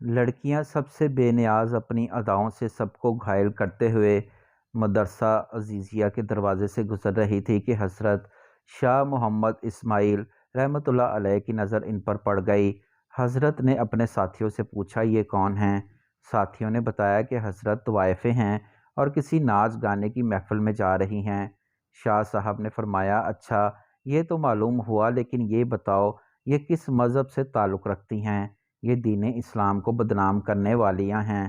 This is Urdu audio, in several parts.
لڑکیاں سب سے بے نیاز اپنی اداؤں سے سب کو گھائل کرتے ہوئے مدرسہ عزیزیہ کے دروازے سے گزر رہی تھی کہ حضرت شاہ محمد اسماعیل رحمۃ اللہ علیہ کی نظر ان پر پڑ گئی۔ حضرت نے اپنے ساتھیوں سے پوچھا، یہ کون ہیں؟ ساتھیوں نے بتایا کہ حضرت طوائفیں ہیں اور کسی ناچ گانے کی محفل میں جا رہی ہیں۔ شاہ صاحب نے فرمایا، اچھا یہ تو معلوم ہوا، لیکن یہ بتاؤ یہ کس مذہب سے تعلق رکھتی ہیں؟ یہ دین اسلام کو بدنام کرنے والیاں ہیں،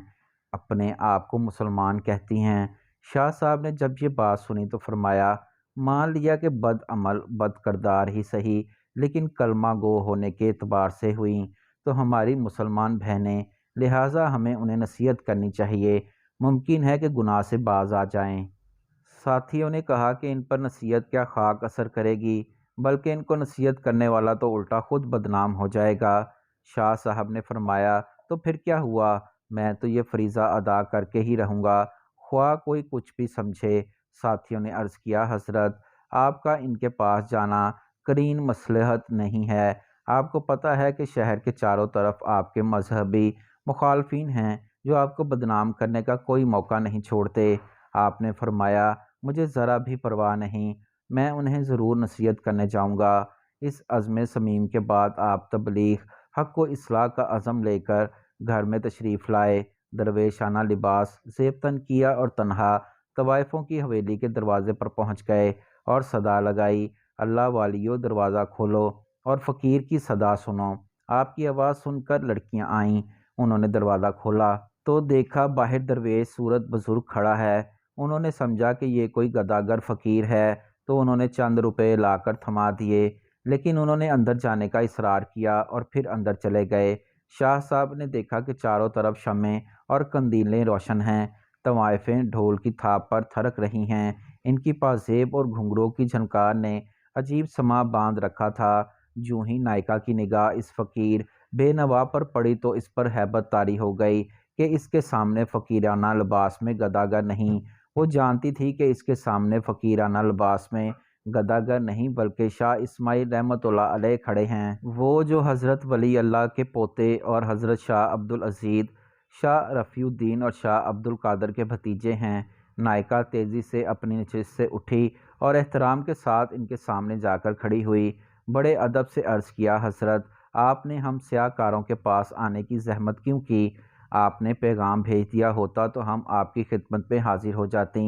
اپنے آپ کو مسلمان کہتی ہیں۔ شاہ صاحب نے جب یہ بات سنی تو فرمایا، مان لیا کہ بد عمل بد کردار ہی صحیح، لیکن کلمہ گو ہونے کے اعتبار سے ہوئیں تو ہماری مسلمان بہنیں، لہٰذا ہمیں انہیں نصیحت کرنی چاہیے، ممکن ہے کہ گناہ سے باز آ جائیں۔ ساتھیوں نے کہا کہ ان پر نصیحت کیا خاک اثر کرے گی، بلکہ ان کو نصیحت کرنے والا تو الٹا خود بدنام ہو جائے گا۔ شاہ صاحب نے فرمایا، تو پھر کیا ہوا، میں تو یہ فریضہ ادا کر کے ہی رہوں گا، خواہ کوئی کچھ بھی سمجھے۔ ساتھیوں نے عرض کیا، حضرت آپ کا ان کے پاس جانا کرین مصلحت نہیں ہے، آپ کو پتہ ہے کہ شہر کے چاروں طرف آپ کے مذہبی مخالفین ہیں جو آپ کو بدنام کرنے کا کوئی موقع نہیں چھوڑتے۔ آپ نے فرمایا، مجھے ذرا بھی پرواہ نہیں، میں انہیں ضرور نصیحت کرنے جاؤں گا۔ اس عزم صمیم کے بعد آپ تبلیغ حق و اصلاح کا عزم لے کر گھر میں تشریف لائے، درویشانہ لباس زیب تن کیا اور تنہا طوائفوں کی حویلی کے دروازے پر پہنچ گئے اور صدا لگائی، اللہ والیو دروازہ کھولو اور فقیر کی صدا سنو۔ آپ کی آواز سن کر لڑکیاں آئیں، انہوں نے دروازہ کھولا تو دیکھا باہر درویش صورت بزرگ کھڑا ہے۔ انہوں نے سمجھا کہ یہ کوئی گداگر فقیر ہے تو انہوں نے چند روپے لا کر تھما دیے، لیکن انہوں نے اندر جانے کا اصرار کیا اور پھر اندر چلے گئے۔ شاہ صاحب نے دیکھا کہ چاروں طرف شمعیں اور قندیلیں روشن ہیں، طوائفیں ڈھول کی تھاپ پر تھرک رہی ہیں، ان کی پازیب اور گھنگروں کی جھنکار نے عجیب سما باندھ رکھا تھا۔ جوں ہی نائکا کی نگاہ اس فقیر بے نوا پر پڑی تو اس پر ہیبت طاری ہو گئی کہ اس کے سامنے فقیرانہ لباس میں گداگر نہیں، وہ جانتی تھی کہ اس کے سامنے فقیرانہ لباس میں گداگر نہیں بلکہ شاہ اسماعیل رحمۃ اللہ علیہ کھڑے ہیں، وہ جو حضرت ولی اللہ کے پوتے اور حضرت شاہ عبدالعزیز، شاہ رفیع الدین اور شاہ عبد القادر کے بھتیجے ہیں۔ نائکا تیزی سے اپنی نشست سے اٹھی اور احترام کے ساتھ ان کے سامنے جا کر کھڑی ہوئی، بڑے ادب سے عرض کیا، حضرت آپ نے ہم سیاہ کاروں کے پاس آنے کی زحمت کیوں کی؟ آپ نے پیغام بھیج دیا ہوتا تو ہم آپ کی خدمت میں حاضر ہو جاتے۔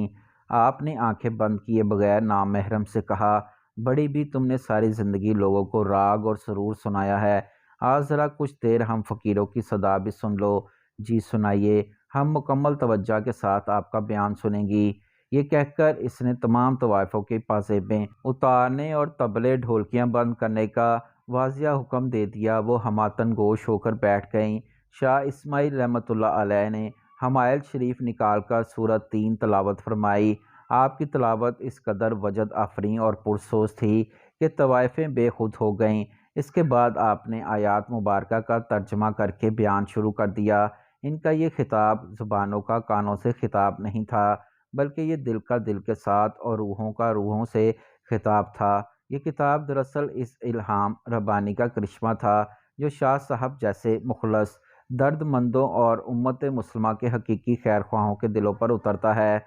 آپ نے آنکھیں بند کیے بغیر نامحرم سے کہا، بڑی بھی تم نے ساری زندگی لوگوں کو راگ اور سرور سنایا ہے، آج ذرا کچھ دیر ہم فقیروں کی صدا بھی سن لو۔ جی سنائیے، ہم مکمل توجہ کے ساتھ آپ کا بیان سنیں گی۔ یہ کہہ کر اس نے تمام طوائفوں کی پازیبیں اتارنے اور طبلے ڈھولکیاں بند کرنے کا واضح حکم دے دیا۔ وہ ہماتن گوش ہو کر بیٹھ گئیں۔ شاہ اسماعیل رحمۃ اللہ علیہ نے حمائل شریف نکال کر سورۃ تین تلاوت فرمائی۔ آپ کی تلاوت اس قدر وجد آفریں اور پرسوز تھی کہ طوائفیں بے خود ہو گئیں۔ اس کے بعد آپ نے آیات مبارکہ کا ترجمہ کر کے بیان شروع کر دیا۔ ان کا یہ خطاب زبانوں کا کانوں سے خطاب نہیں تھا، بلکہ یہ دل کا دل کے ساتھ اور روحوں کا روحوں سے خطاب تھا۔ یہ کتاب دراصل اس الہام ربانی کا کرشمہ تھا جو شاہ صاحب جیسے مخلص درد مندوں اور امت مسلمہ کے حقیقی خیر خواہوں کے دلوں پر اترتا ہے۔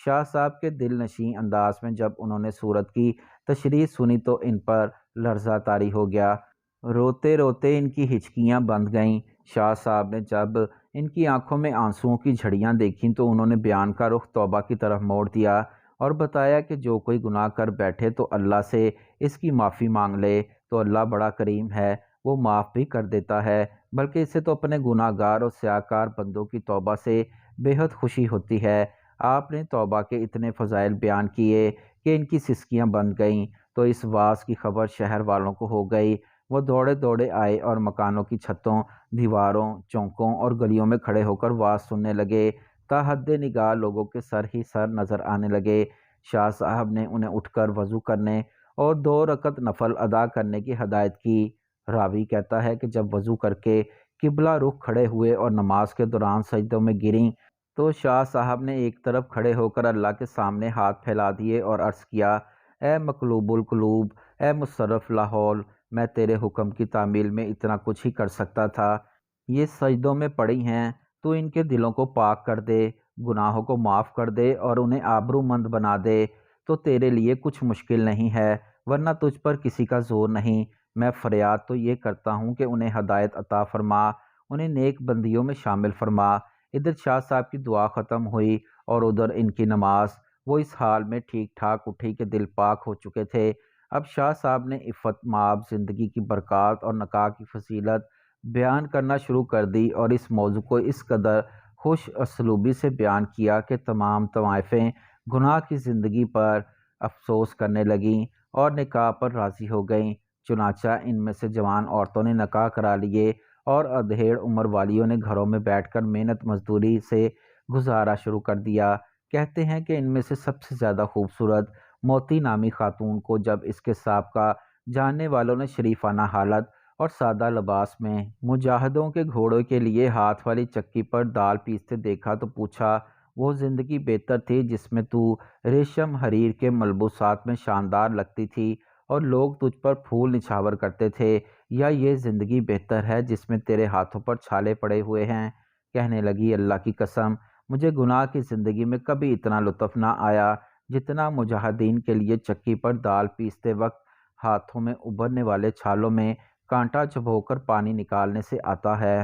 شاہ صاحب کے دل نشیں انداز میں جب انہوں نے سورت کی تشریح سنی تو ان پر لرزہ طاری ہو گیا، روتے روتے ان کی ہچکیاں بندھ گئیں۔ شاہ صاحب نے جب ان کی آنکھوں میں آنسوؤں کی جھڑیاں دیکھیں تو انہوں نے بیان کا رخ توبہ کی طرف موڑ دیا اور بتایا کہ جو کوئی گناہ کر بیٹھے تو اللہ سے اس کی معافی مانگ لے تو اللہ بڑا کریم ہے، وہ معاف بھی کر دیتا ہے، بلکہ اسے تو اپنے گناہ گار اور سیاہکار بندوں کی توبہ سے بے حد خوشی ہوتی ہے۔ آپ نے توبہ کے اتنے فضائل بیان کیے کہ ان کی سسکیاں بند گئیں تو اس واعظ کی خبر شہر والوں کو ہو گئی۔ وہ دوڑے دوڑے آئے اور مکانوں کی چھتوں، دیواروں، چوکوں اور گلیوں میں کھڑے ہو کر واعظ سننے لگے، تا حد نگاہ لوگوں کے سر ہی سر نظر آنے لگے۔ شاہ صاحب نے انہیں اٹھ کر وضو کرنے اور 2 رکعت نفل ادا کرنے کی ہدایت کی۔ راوی کہتا ہے کہ جب وضو کر کے قبلہ رخ کھڑے ہوئے اور نماز کے دوران سجدوں میں گریں تو شاہ صاحب نے ایک طرف کھڑے ہو کر اللہ کے سامنے ہاتھ پھیلا دیے اور عرض کیا، اے مقلوب القلوب، اے مصرف لاحول، میں تیرے حکم کی تعمیل میں اتنا کچھ ہی کر سکتا تھا، یہ سجدوں میں پڑی ہیں، تو ان کے دلوں کو پاک کر دے، گناہوں کو معاف کر دے اور انہیں آبرو مند بنا دے، تو تیرے لیے کچھ مشکل نہیں ہے، ورنہ تجھ پر کسی کا زور نہیں۔ میں فریاد تو یہ کرتا ہوں کہ انہیں ہدایت عطا فرما، انہیں نیک بندیوں میں شامل فرما۔ ادھر شاہ صاحب کی دعا ختم ہوئی اور ادھر ان کی نماز۔ وہ اس حال میں ٹھیک ٹھاک اٹھی کہ دل پاک ہو چکے تھے۔ اب شاہ صاحب نے عفت مآب زندگی کی برکات اور نکاح کی فضیلت بیان کرنا شروع کر دی، اور اس موضوع کو اس قدر خوش اسلوبی سے بیان کیا کہ تمام طوائفیں گناہ کی زندگی پر افسوس کرنے لگیں اور نکاح پر راضی ہو گئیں۔ چنانچہ ان میں سے جوان عورتوں نے نکاح کرا لیے اور ادھیڑ عمر والیوں نے گھروں میں بیٹھ کر محنت مزدوری سے گزارا شروع کر دیا۔ کہتے ہیں کہ ان میں سے سب سے زیادہ خوبصورت موتی نامی خاتون کو جب اس کے سابقہ جاننے والوں نے شریفانہ حالت اور سادہ لباس میں مجاہدوں کے گھوڑے کے لیے ہاتھ والی چکی پر دال پیستے دیکھا تو پوچھا، وہ زندگی بہتر تھی جس میں تو ریشم حریر کے ملبوسات میں شاندار لگتی تھی اور لوگ تجھ پر پھول نچھاور کرتے تھے، یا یہ زندگی بہتر ہے جس میں تیرے ہاتھوں پر چھالے پڑے ہوئے ہیں؟ کہنے لگی، اللہ کی قسم، مجھے گناہ کی زندگی میں کبھی اتنا لطف نہ آیا جتنا مجاہدین کے لیے چکی پر دال پیستے وقت ہاتھوں میں ابھرنے والے چھالوں میں کانٹا چبھو کر پانی نکالنے سے آتا ہے۔